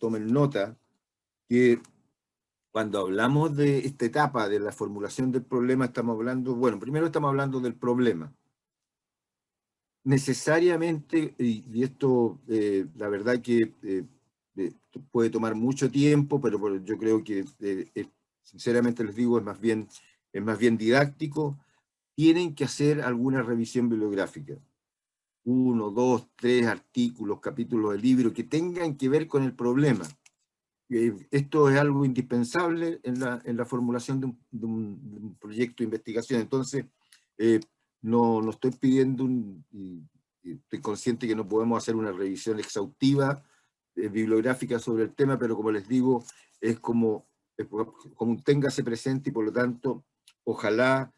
tomen nota que cuando hablamos de esta etapa de la formulación del problema, estamos hablando, bueno, primero estamos hablando del problema. Necesariamente, y esto la verdad que puede tomar mucho tiempo, pero yo creo que sinceramente les digo, es más bien didáctico, tienen que hacer alguna revisión bibliográfica. 1, 2, 3 artículos, capítulos del libro que tengan que ver con el problema. Esto es algo indispensable en la formulación de un proyecto de investigación. Entonces, no estoy pidiendo, y estoy consciente que no podemos hacer una revisión exhaustiva bibliográfica sobre el tema, pero como les digo, es como un téngase presente y por lo tanto, ojalá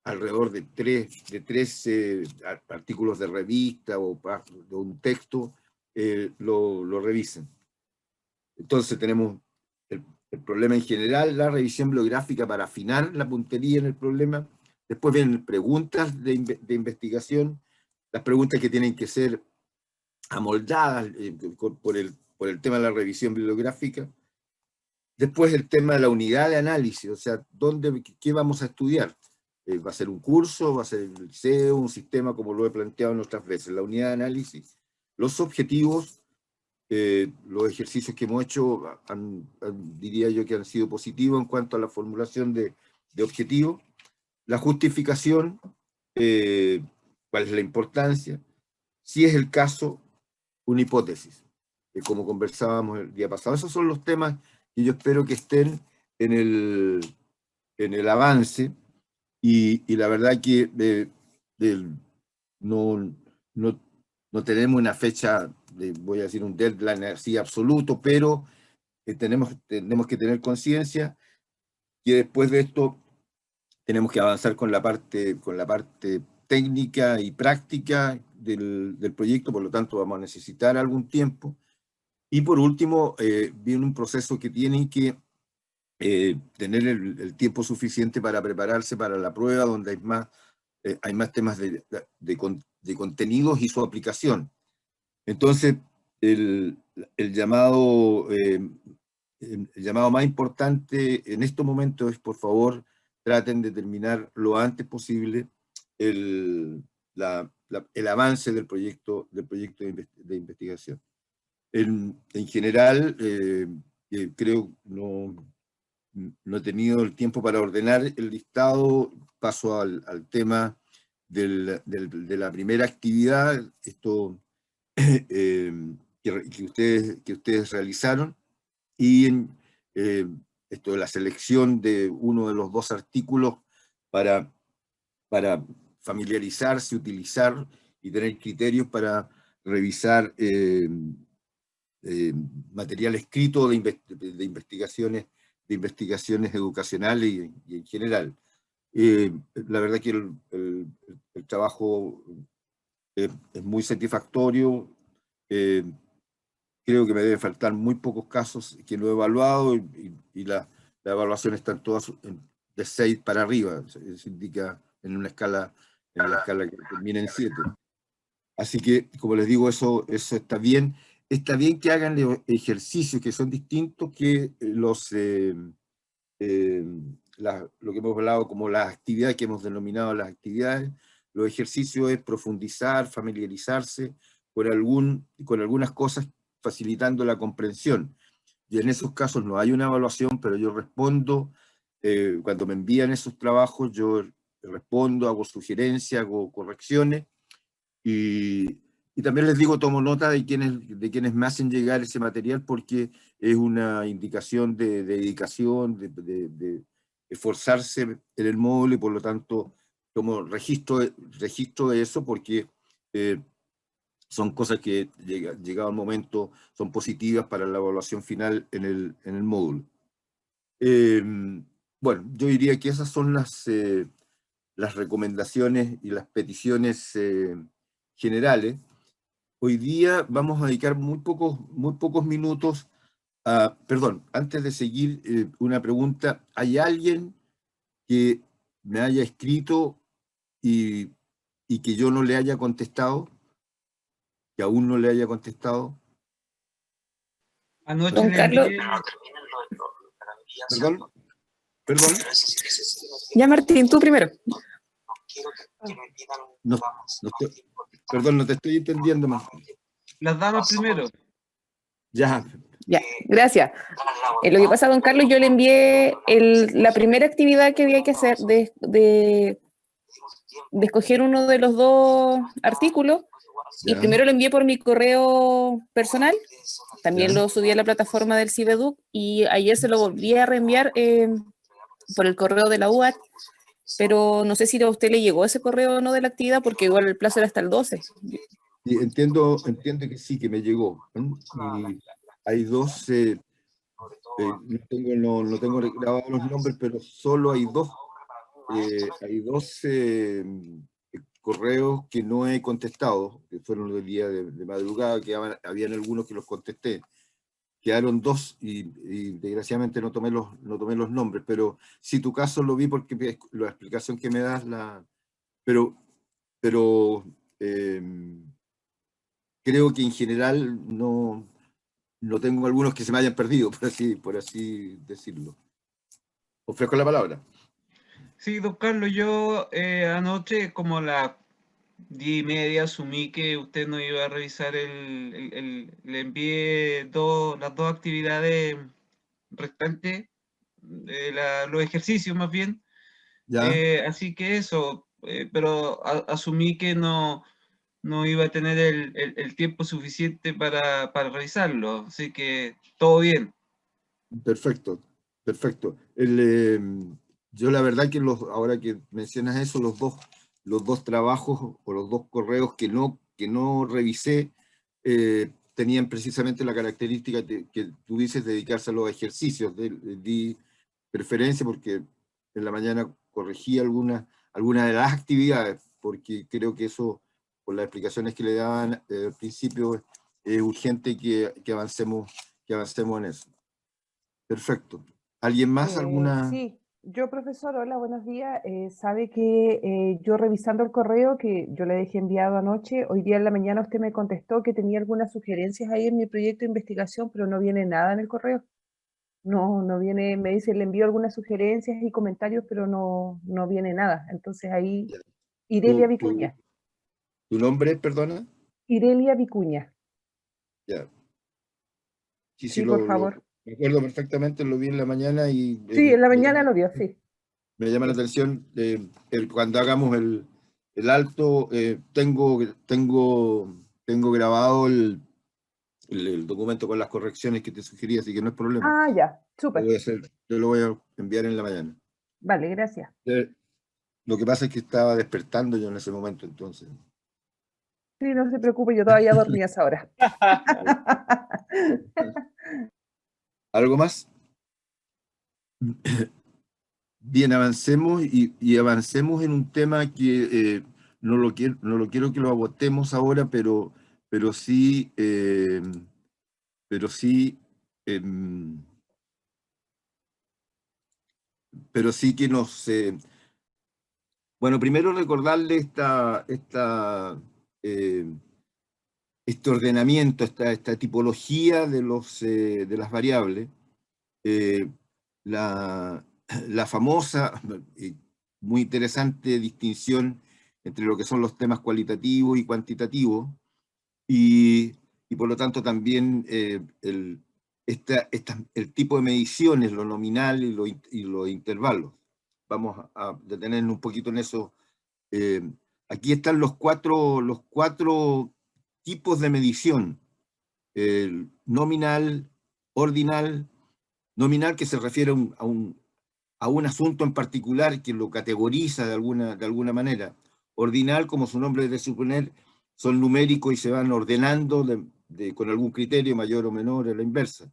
alrededor de tres artículos de revista o de un texto lo revisen. Entonces tenemos el problema en general, la revisión bibliográfica para afinar la puntería en el problema. Después vienen preguntas de investigación, las preguntas que tienen que ser amoldadas por el tema de la revisión bibliográfica. Después el tema de la unidad de análisis, o sea, ¿qué vamos a estudiar? ¿Va a ser un curso? ¿Va a ser el liceo? ¿Un sistema como lo he planteado en otras veces? La unidad de análisis, los objetivos, los ejercicios que hemos hecho diría yo que han sido positivos en cuanto a la formulación de objetivos, la justificación, cuál es la importancia, si es el caso, una hipótesis, como conversábamos el día pasado. Esos son los temas que yo espero que estén en el avance, y la verdad que no, no tenemos una fecha, voy a decir un deadline así absoluto, pero tenemos que tener conciencia que después de esto tenemos que avanzar con la parte técnica y práctica del proyecto, por lo tanto vamos a necesitar algún tiempo. Y por último, viene un proceso que tienen que tener el tiempo suficiente para prepararse para la prueba, donde hay más temas de contenidos y su aplicación. Entonces, el llamado más importante en estos momentos es, por favor, traten de terminar lo antes posible el avance del proyecto de investigación. En general, creo no he tenido el tiempo para ordenar el listado. Paso al tema de la primera actividad, esto que ustedes realizaron, y esto de la selección de uno de los 2 artículos para familiarizarse, utilizar y tener criterios para revisar material escrito de investigaciones educacionales y en general. La verdad que el trabajo es muy satisfactorio. Creo que me deben faltar muy pocos casos que lo he evaluado, y la evaluación están todas de 6 para arriba, se indica en la escala que termina en 7. Así que, como les digo, eso está bien. Está bien que hagan ejercicios que son distintos que lo que hemos hablado como las actividades, que hemos denominado las actividades. Los ejercicios es profundizar, familiarizarse con algunas cosas, facilitando la comprensión. Y en esos casos no hay una evaluación, pero yo respondo, cuando me envían esos trabajos, yo respondo, hago sugerencias, hago correcciones, y también les digo, tomo nota de quienes me hacen llegar ese material, porque es una indicación de dedicación, de esforzarse en el módulo, y por lo tanto tomo registro de eso, porque son cosas que, llegado el momento, son positivas para la evaluación final en el módulo. Bueno, yo diría que esas son las recomendaciones y las peticiones generales. Hoy día vamos a dedicar muy pocos minutos a... Perdón, antes de seguir, una pregunta. ¿Hay alguien que me haya escrito y que yo no le haya contestado? ¿Que aún no le haya contestado? Anoche Don le Carlos. envié... Perdón, perdón. Ya, Martín, tú primero. No, perdón, no te estoy entendiendo más. Las damas primero. Ya. Ya, gracias. Lo que pasa, don Carlos, yo le envié la primera actividad que había que hacer de escoger uno de los dos artículos, y Ya. primero lo envié por mi correo personal, también Ya. lo subí a la plataforma del Cibeduc, y ayer se lo volví a reenviar por el correo de la UAT, pero no sé si a usted le llegó ese correo o no de la actividad, porque igual el plazo era hasta el 12. Y entiendo que sí, que me llegó. Y hay dos, no tengo grabados los nombres, pero solo hay dos correos que no he contestado, que fueron los del día de madrugada, que habían algunos que los contesté. Quedaron dos y desgraciadamente no tomé los nombres, pero si tu caso lo vi porque la explicación que me das, pero creo que en general no tengo algunos que se me hayan perdido, por así decirlo. Ofrezco la palabra. Sí, don Carlos, yo anoche como a las 10:30 asumí que usted no iba a revisar le envié las dos actividades restantes, los ejercicios más bien. ¿Ya? Así que eso, pero asumí que no iba a tener el tiempo suficiente para revisarlo, así que todo bien. Perfecto, perfecto. Yo la verdad que ahora que mencionas eso, los dos trabajos o los dos correos que no revisé tenían precisamente la característica que tú dices, dedicarse a los ejercicios. Di preferencia porque en la mañana corregí algunas de las actividades, porque creo que eso, por las explicaciones que le daban al principio, es urgente que avancemos en eso. Perfecto. ¿Alguien más? ¿Alguna? Sí, yo profesor, hola, buenos días. Sabe que yo revisando el correo que yo le dejé enviado anoche, hoy día en la mañana usted me contestó que tenía algunas sugerencias ahí en mi proyecto de investigación, pero no viene nada en el correo. No viene, me dice, le envío algunas sugerencias y comentarios, pero no viene nada. Entonces ahí, Ya. Irelia ¿Tu, Vicuña. tu nombre, perdona? Irelia Vicuña. Ya. Sí, sí, Sí, por favor. me acuerdo perfectamente, lo vi en la mañana y Sí, en la mañana lo vio, sí. me llama la Sí. atención cuando hagamos el alto, tengo grabado el documento con las correcciones que te sugerí, así que no es problema. Ah, ya, Lo súper. voy a hacer, yo lo voy a enviar en la mañana. Vale, gracias. Lo que pasa es que estaba despertando yo en ese momento, entonces. Sí, no se preocupe, yo todavía dormía a esa hora. ¿Algo más? Bien, avancemos y avancemos en un tema que no lo quiero que lo agotemos ahora, pero sí, pero sí, em, pero sí que bueno, primero recordarle eh, este ordenamiento, esta tipología de las variables. Eh, la famosa, muy interesante distinción entre lo que son los temas cualitativos y cuantitativos, y, y por lo tanto también el tipo de mediciones, lo nominal y los intervalos. Vamos a detenernos un poquito en eso. Eh, Aquí están los cuatro tipos de medición: el nominal, ordinal, nominal que se refiere a un asunto en particular que lo categoriza de alguna manera. Ordinal, como su nombre debe suponer, son numéricos y se van ordenando con algún criterio mayor o menor, a la inversa.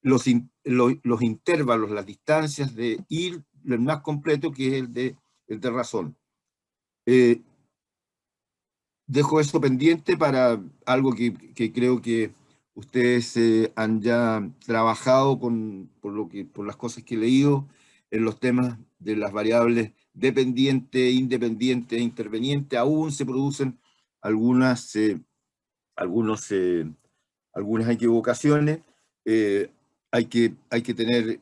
Los intervalos, las distancias de ir, el más completo, que es el de razón. Dejo esto pendiente para algo que creo que ustedes han ya trabajado por las cosas que he leído en los temas de las variables dependiente, independiente e interveniente. Aún se producen algunas, algunas equivocaciones, hay que tener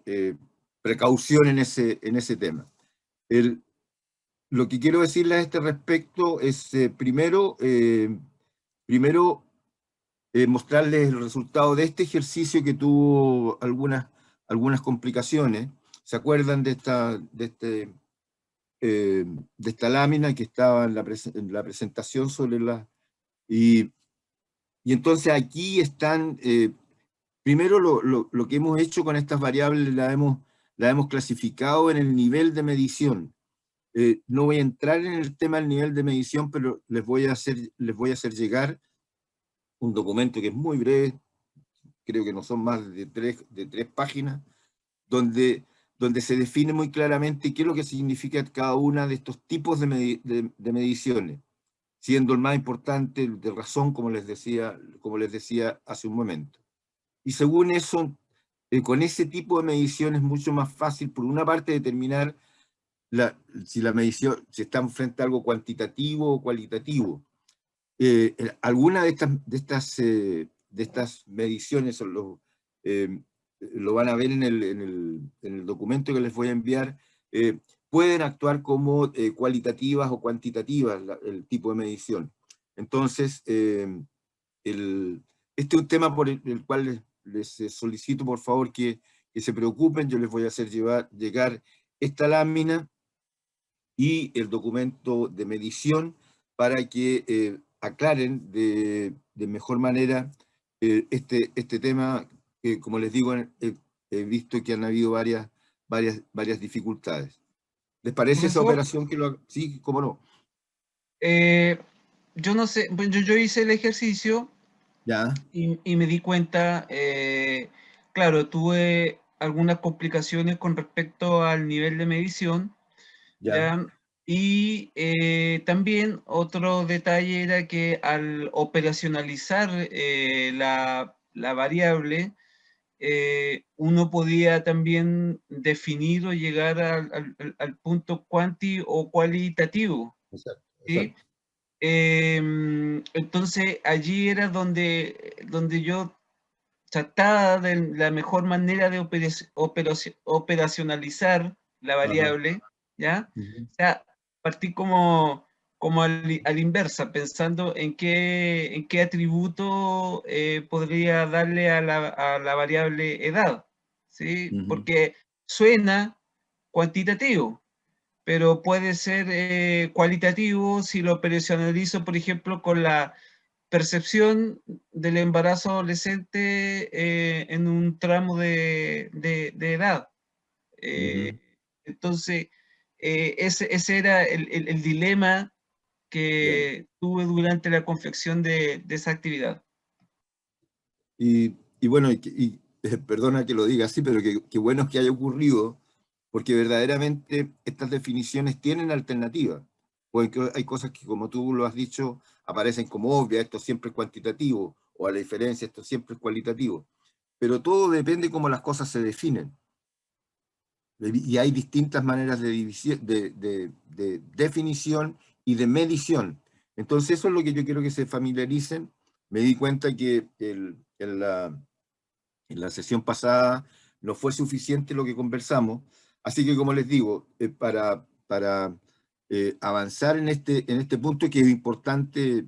precaución en ese tema. Lo que quiero decirles a este respecto es, primero, mostrarles el resultado de este ejercicio que tuvo algunas complicaciones. ¿Se acuerdan de esta lámina que estaba en la presentación sobre y entonces aquí están, primero lo que hemos hecho con estas variables la hemos clasificado en el nivel de medición. No voy a entrar en el tema del nivel de medición, pero les voy a hacer llegar un documento que es muy breve, creo que no son más de tres páginas, donde se define muy claramente qué es lo que significa cada una de estos tipos de mediciones, siendo el más importante el de razón, como les decía hace un momento. Y según eso, con ese tipo de medición es mucho más fácil, por una parte, determinar si la medición, si estamos frente a algo cuantitativo o cualitativo. Alguna de estas mediciones lo van a ver en el documento que les voy a enviar, pueden actuar como cualitativas o cuantitativas el tipo de medición. Entonces, este es un tema por el cual les solicito por favor que se preocupen. Yo les voy a hacer llegar esta lámina y el documento de medición para que aclaren de mejor manera este tema, que como les digo, he visto que han habido varias dificultades. ¿Les parece esa Profesor, operación que lo... Sí, cómo no? yo no sé, bueno, yo hice el ejercicio Ya, y me di cuenta, claro, tuve algunas complicaciones con respecto al nivel de medición, ya. ¿ya? Y también otro detalle era que al operacionalizar la variable, uno podía también definir o llegar al punto cuanti o cualitativo, Exacto, ¿sí? exacto. Entonces allí era donde yo trataba de la mejor manera de operacionalizar la Ajá. variable, ¿ya? Ujú. O sea, partí como al inversa, pensando en qué atributo podría darle a la variable edad, ¿sí? Ujú. Porque suena cuantitativo, pero puede ser cualitativo si lo operacionalizo, por ejemplo, con la percepción del embarazo adolescente en un tramo de edad. Ujú. Eh, entonces, ese era el dilema Ya. que tuve durante la confección de esa actividad. Y bueno, perdona que lo diga así, pero qué bueno que haya ocurrido, porque verdaderamente estas definiciones tienen alternativas. Porque hay cosas que, como tú lo has dicho, aparecen como obvias, esto siempre es cuantitativo, o a la diferencia, esto siempre es cualitativo. Pero todo depende cómo las cosas se definen. Y hay distintas maneras de definición y de medición. Entonces, eso es lo que yo quiero que se familiaricen. Me di cuenta que en la sesión pasada no fue suficiente lo que conversamos, así que como les digo, para avanzar en este punto que es importante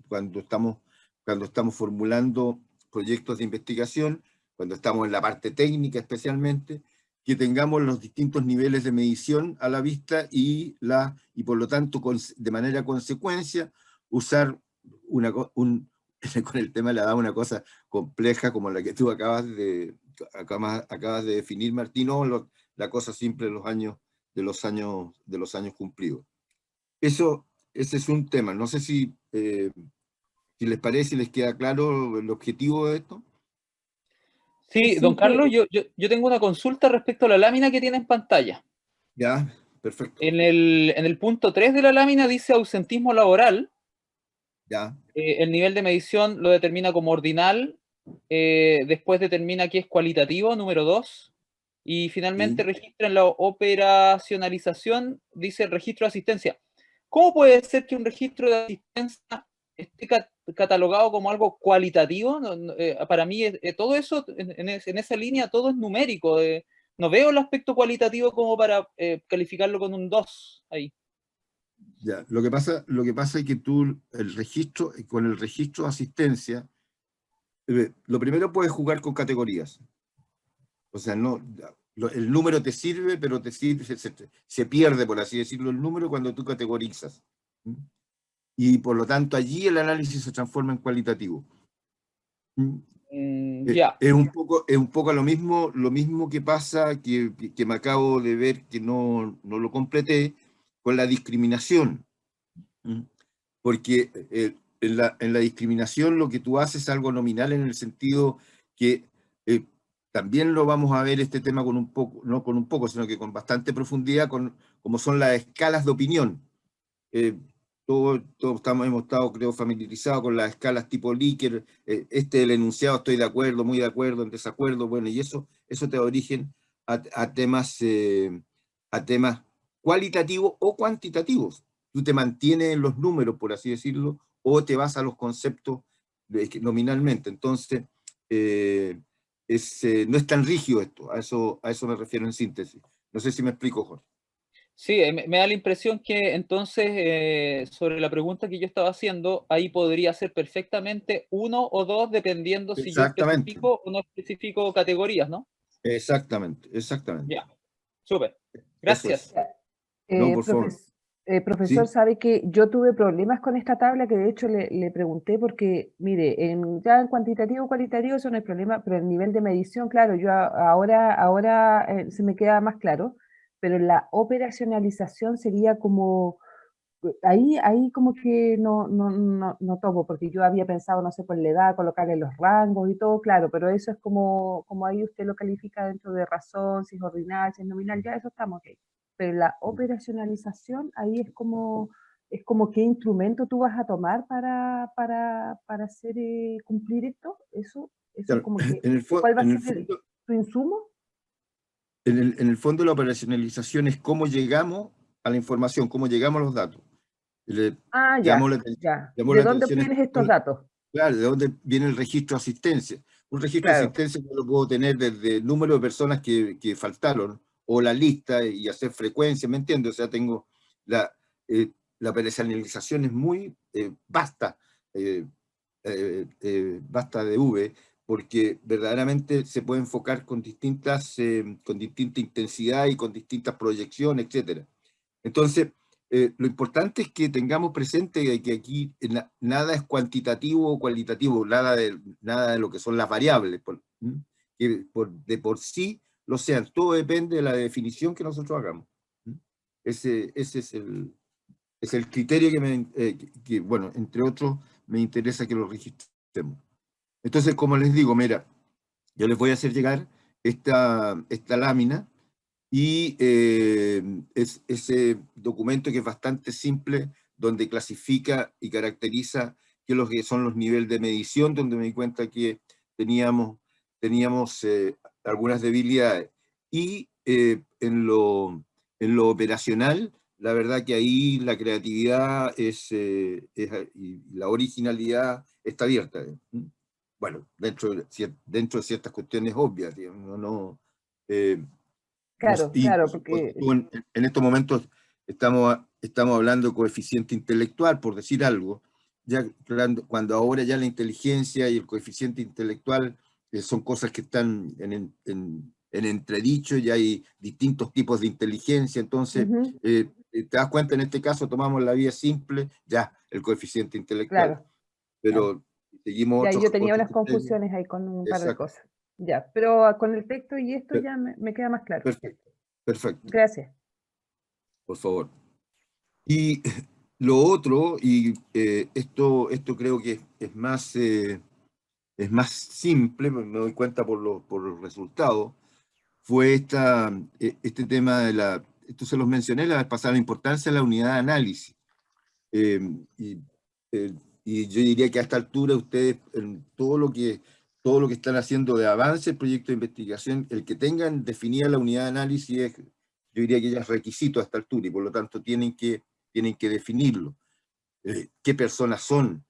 cuando estamos formulando proyectos de investigación, cuando estamos en la parte técnica especialmente, que tengamos los distintos niveles de medición a la vista y por lo tanto, de manera consecuencia, usar con el tema de la edad una cosa compleja como la que tú acabas de definir, Martín, o la cosa simple de los años cumplidos. Ese es un tema. No sé si les parece, si les queda claro el objetivo de esto. Sí, don Sí, Carlos, yo tengo una consulta respecto a la lámina que tiene en pantalla. Ya, perfecto. En el punto 3 de la lámina dice ausentismo laboral. Ya. El nivel de medición lo determina como ordinal, después determina que es cualitativo, número 2, y finalmente Sí. registra en la operacionalización, dice registro de asistencia. ¿Cómo puede ser que un registro de asistencia esté catalogado como algo cualitativo. Para mí, todo eso, en esa línea, todo es numérico. No veo el aspecto cualitativo como para calificarlo con un 2 ahí. Ya, lo que pasa es que tú, con el registro de asistencia, lo primero puedes jugar con categorías. O sea, el número te sirve, pero se pierde, por así decirlo, el número cuando tú categorizas. Y por lo tanto, allí el análisis se transforma en cualitativo. Ya. Es un poco lo mismo que pasa, que me acabo de ver, que no lo completé, con la discriminación. Porque en la discriminación lo que tú haces es algo nominal, en el sentido que también lo vamos a ver este tema no con un poco, sino que con bastante profundidad, como son las escalas de opinión. Todos hemos estado, creo, familiarizados con las escalas tipo Likert, el enunciado estoy de acuerdo, muy de acuerdo, en desacuerdo, bueno, y eso te da origen a temas cualitativos o cuantitativos. Tú te mantienes en los números, por así decirlo, o te vas a los conceptos nominalmente. Entonces, no es tan rígido esto, a eso me refiero en síntesis. No sé si me explico, Jorge. Sí, me da la impresión que entonces, sobre la pregunta que yo estaba haciendo, ahí podría ser perfectamente 1 o 2, dependiendo si yo especifico o no especifico categorías, ¿no? Exactamente. Ya, súper. Eso Gracias. es. No, por favor. Profesor, ¿Sí? sabe que yo tuve problemas con esta tabla, que de hecho le pregunté porque, mire, ya en cuantitativo o cualitativo eso no es problema, pero el nivel de medición, claro, yo ahora se me queda más claro, pero la operacionalización sería como, ahí como que no tomo, porque yo había pensado, no sé, por la edad, colocarle los rangos y todo, claro, pero eso es como ahí usted lo califica dentro de razón, si es ordinal, si es nominal, ya eso estamos ok. Pero la operacionalización, ahí es como qué instrumento tú vas a tomar para hacer cumplir esto, eso Claro, como que, en el ¿cuál va a en el ser fondo, tu insumo? en el fondo la operacionalización es cómo llegamos a la información, cómo llegamos a los datos. Ah, Llamó la, ya. llamó ¿De la dónde atención obtienes estos datos? claro, de dónde viene el registro de asistencia. Un registro de Claro. asistencia yo lo puedo tener desde el número de personas que faltaron, o la lista, y hacer frecuencia, ¿me entiendes? O sea, tengo la operacionalización es muy vasta, basta de V, porque verdaderamente se puede enfocar con distinta intensidad y con distintas proyecciones, etc. Entonces, lo importante es que tengamos presente que aquí nada es cuantitativo o cualitativo, nada de lo que son las variables, que de por sí lo sean. Todo depende de la definición que nosotros hagamos. Ese es el criterio que, bueno, entre otros, me interesa que lo registremos. Entonces, como les digo, mira, yo les voy a hacer llegar esta lámina, y es ese documento que es bastante simple, donde clasifica y caracteriza qué es lo que son los niveles de medición, donde me di cuenta que teníamos algunas debilidades. Y en lo operacional, la verdad que ahí la creatividad y la originalidad está abierta. Bueno, dentro de ciertas cuestiones obvias, digamos, Claro, suponte porque, tú en estos momentos estamos hablando de coeficiente intelectual, por decir algo, ya cuando ahora ya la inteligencia y el coeficiente intelectual son cosas que están en entredicho, ya hay distintos tipos de inteligencia, entonces te das cuenta, en este caso tomamos la vía simple, ya el coeficiente intelectual, claro. pero seguimos Ya, yo tenía otros unas criterios. confusiones ahí con un par de Exacto. cosas. Ya, pero con el texto y esto ya me queda más claro. Perfecto, perfecto, Gracias. por favor. Y lo otro, y esto creo que es más simple, me doy cuenta por los resultados, fue este tema esto se los mencioné la vez pasada, la importancia de la unidad de análisis. Eh, y, eh, y yo diría que a esta altura ustedes, en todo lo que están haciendo de avance el proyecto de investigación, el que tengan definida la unidad de análisis, yo diría que ya es requisito a esta altura, y por lo tanto tienen que definirlo. ¿Qué personas son?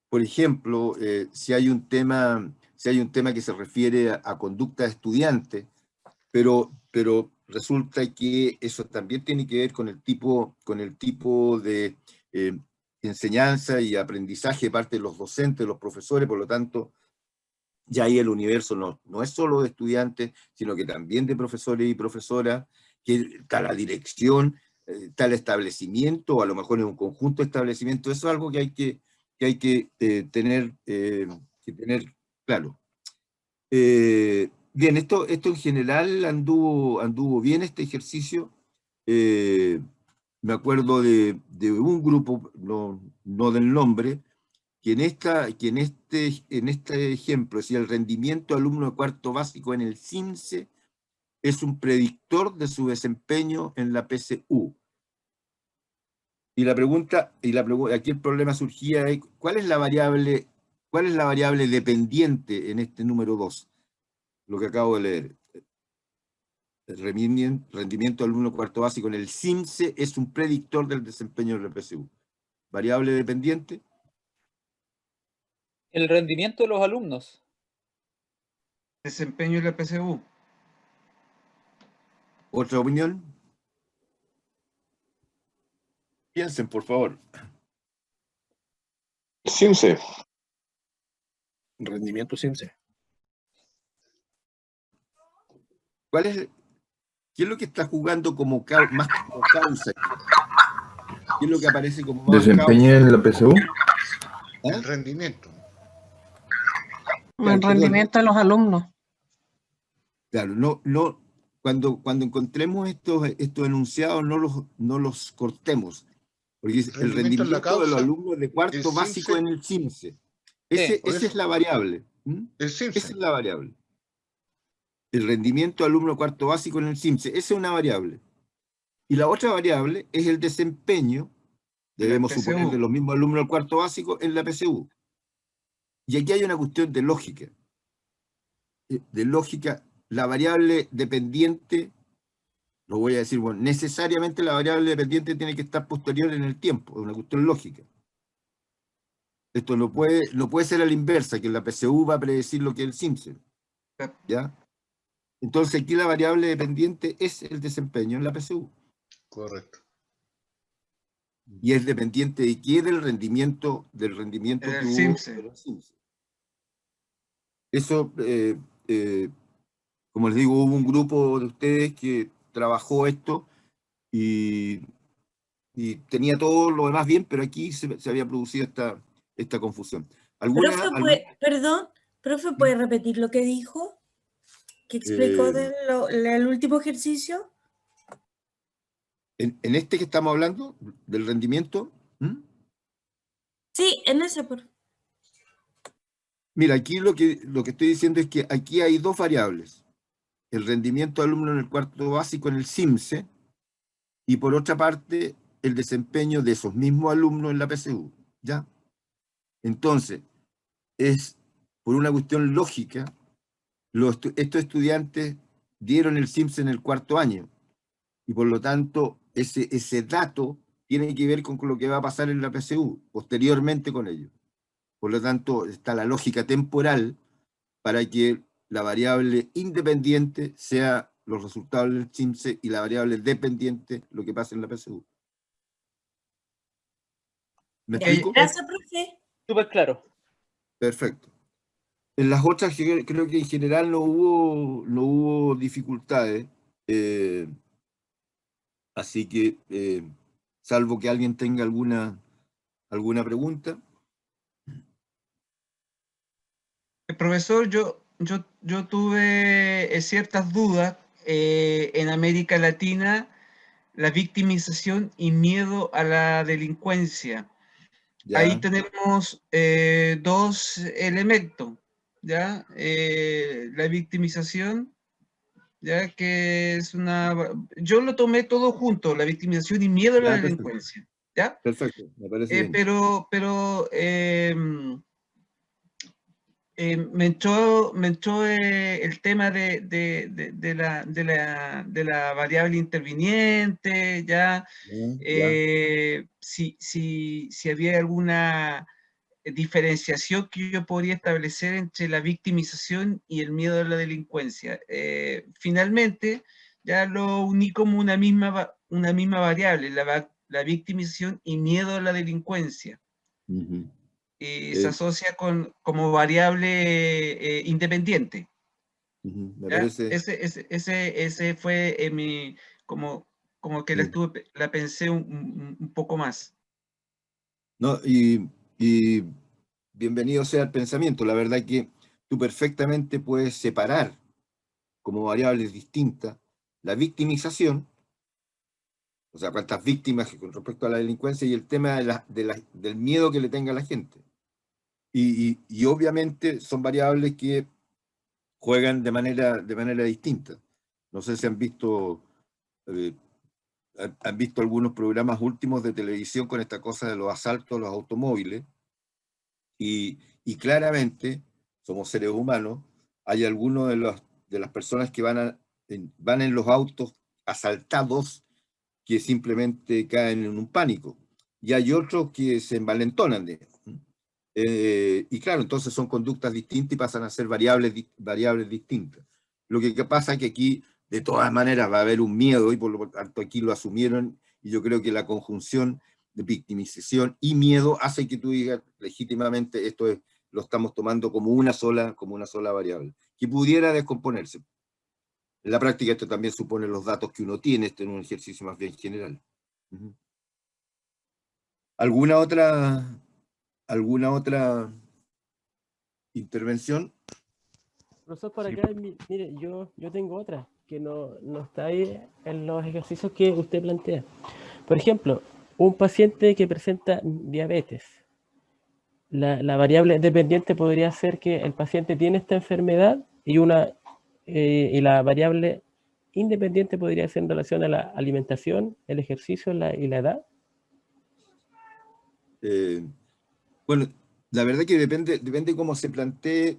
por ejemplo, si hay un tema que se refiere a conducta de estudiantes, pero resulta que eso también tiene que ver con el tipo de enseñanza y aprendizaje de parte de los docentes, de los profesores, por lo tanto, ya ahí el universo no es solo de estudiantes, sino que también de profesores y profesoras, que está la dirección, está el establecimiento, o a lo mejor es un conjunto de establecimientos. Eso es algo que hay que tener claro. Bien, esto en general anduvo bien este ejercicio. Me acuerdo de un grupo, no del nombre, que en este ejemplo, si el rendimiento alumno de cuarto básico en el CIMSE es un predictor de su desempeño en la PSU. Y la pregunta, aquí el problema surgía es, ¿cuál es la variable dependiente en este número 2? Lo que acabo de leer. El rendimiento alumno de cuarto básico en el CIMSE es un predictor del desempeño de la PSU. ¿Variable dependiente? El rendimiento de los alumnos. Desempeño de la PSU. ¿Otra opinión? Piensen, por favor. CIMSE. Rendimiento CIMSE. ¿Qué es lo que está jugando más como causa? ¿Qué es lo que aparece como más ¿Desempeño en la PSU? El rendimiento. El rendimiento de los alumnos. Claro, cuando encontremos estos enunciados, no los cortemos, porque el rendimiento de los alumnos de cuarto básico en el CIMSE. Esa es la variable. Esa es la variable. El rendimiento de alumno de cuarto básico en el CIMSE, esa es una variable. Y la otra variable es el desempeño, debemos suponer, de los mismos alumnos del cuarto básico en la PSU. Y aquí hay una cuestión de lógica. La variable dependiente, lo voy a decir, bueno, necesariamente la variable dependiente tiene que estar posterior en el tiempo, es una cuestión lógica. Esto no puede ser a la inversa, que la PSU va a predecir lo que es el CIMSE. ¿Ya? Entonces aquí la variable dependiente es el desempeño en la PSU. Correcto. Y es dependiente de qué, del rendimiento que hubo CIMSE. en el CIMSE. Eso, como les digo, hubo un grupo de ustedes que trabajó esto y tenía todo lo demás bien, pero aquí se había producido esta confusión. Perdón, profe, ¿puede repetir lo que dijo? ¿Qué explicó del último ejercicio? En este que estamos hablando, del rendimiento. Sí, en ese. Mira, aquí lo que estoy diciendo es que aquí hay dos variables. El rendimiento de alumno en el cuarto básico en el CIMSE, y por otra parte, el desempeño de esos mismos alumnos en la PSU. ¿Ya? Entonces, es por una cuestión lógica, estos estudiantes dieron el CIMSE en el cuarto año, y por lo tanto, ese dato tiene que ver con lo que va a pasar en la PSU, posteriormente con ello. Por lo tanto, está la lógica temporal para que la variable independiente sea los resultados del CIMSE y la variable dependiente lo que pasa en la PSU. ¿Me explico? Gracias, profe. Súper claro. Perfecto. En las otras creo que en general no hubo dificultades, así que salvo que alguien tenga alguna pregunta. Profesor, yo tuve ciertas dudas en América Latina, la victimización y miedo a la delincuencia. ¿Ya? Ahí tenemos dos elementos, ¿ya? La victimización, ¿ya? Que es yo lo tomé todo junto, la victimización y miedo a la delincuencia, ¿ya? Perfecto, me parece bien. Pero Me entró el tema de la variable interviniente, ya, si había alguna diferenciación que yo podría establecer entre la victimización y el miedo a la delincuencia. Finalmente, ya lo uní como una misma variable, la victimización y miedo a la delincuencia. Y se asocia como variable independiente. Me parece... Ese fue mi, como que la pensé un poco más. No, y bienvenido sea el pensamiento. La verdad que tú perfectamente puedes separar como variables distintas la victimización, o sea, cuántas víctimas con respecto a la delincuencia, y el tema del miedo que le tenga a la gente. Y obviamente son variables que juegan de manera distinta. No sé si han visto algunos programas últimos de televisión con esta cosa de los asaltos a los automóviles, y claramente somos seres humanos. Hay algunos de las personas que van en los autos asaltados que simplemente caen en un pánico, y hay otros que se envalentonan y claro, entonces son conductas distintas y pasan a ser variables distintas. Lo que pasa es que aquí, de todas maneras, va a haber un miedo, y por lo tanto aquí lo asumieron, y yo creo que la conjunción de victimización y miedo hace que tú digas legítimamente esto lo estamos tomando como una sola variable, que pudiera descomponerse. En la práctica esto también supone los datos que uno tiene, en un ejercicio más bien general. ¿Alguna otra intervención? Profesor, por acá, mire, yo tengo otra que no está ahí en los ejercicios que usted plantea. Por ejemplo, un paciente que presenta diabetes. La variable dependiente podría ser que el paciente tiene esta enfermedad y la variable independiente podría ser en relación a la alimentación, el ejercicio y la edad. Bueno, la verdad que depende cómo se plantee,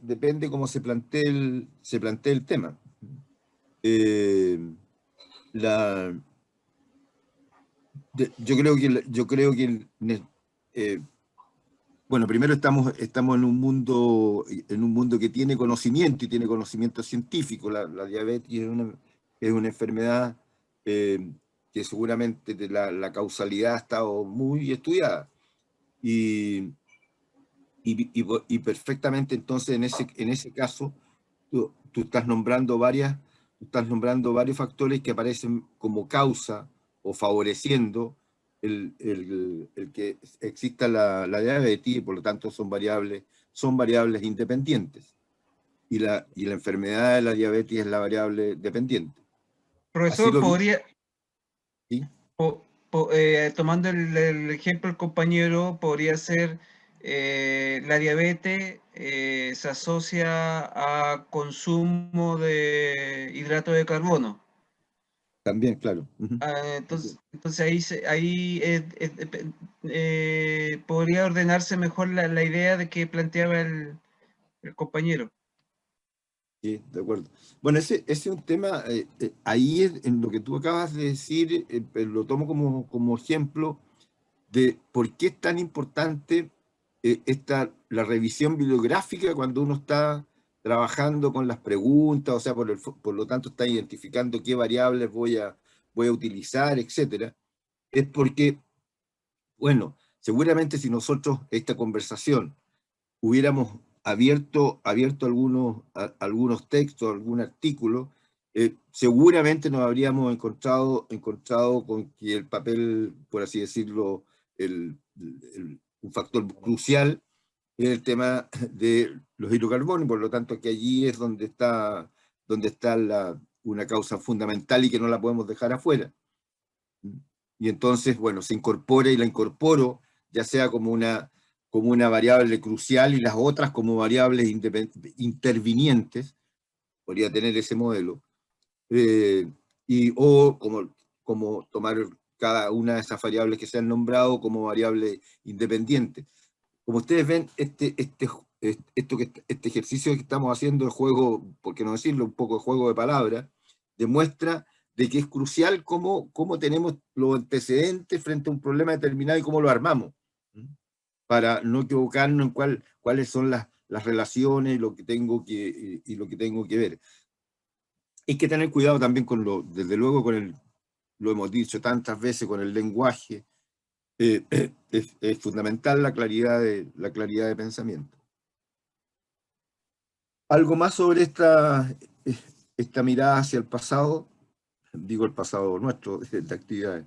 se plantee el tema. Yo creo que bueno, primero estamos en un mundo que tiene conocimiento, y tiene conocimiento científico. La diabetes es una enfermedad que seguramente la causalidad ha estado muy estudiada, y perfectamente. Entonces en ese caso tú estás nombrando varios factores que aparecen como causa o favoreciendo el que exista la diabetes, y por lo tanto son variables independientes, y la enfermedad de la diabetes es la variable dependiente. Profesor, podría, ¿sí? Tomando el ejemplo del compañero, podría ser la diabetes se asocia a consumo de hidrato de carbono. También, claro. Entonces ahí podría ordenarse mejor la idea de que planteaba el compañero. Sí, de acuerdo. Bueno, ese es un tema, ahí en lo que tú acabas de decir, lo tomo como ejemplo de por qué es tan importante la revisión bibliográfica cuando uno está trabajando con las preguntas, o sea, por lo tanto está identificando qué variables voy a utilizar, etcétera. Es porque, bueno, seguramente si nosotros esta conversación hubiéramos abierto algunos textos, algún artículo, seguramente nos habríamos encontrado con que el papel, por así decirlo, un factor crucial es el tema de los hidrocarburos, por lo tanto que allí es donde está una causa fundamental y que no la podemos dejar afuera. Y entonces, bueno, se incorpora y la incorporo, ya sea como una variable crucial, y las otras como variables intervinientes, podría tener ese modelo, o como tomar cada una de esas variables que se han nombrado como variable independiente. Como ustedes ven, este ejercicio que estamos haciendo de juego, por qué no decirlo, un poco de juego de palabras, demuestra de que es crucial cómo tenemos los antecedentes frente a un problema determinado y cómo lo armamos, para no equivocarnos en cuáles son las relaciones y lo que tengo que ver. Hay que tener cuidado también desde luego lo hemos dicho tantas veces, con el lenguaje. Es fundamental la claridad de pensamiento. ¿Algo más sobre esta mirada hacia el pasado? Digo el pasado nuestro, de actividades.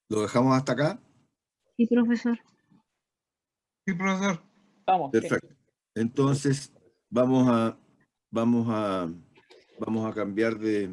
¿Lo dejamos hasta acá? Sí, profesor. Sí, profesor. Vamos. Perfecto. Entonces, vamos a cambiar de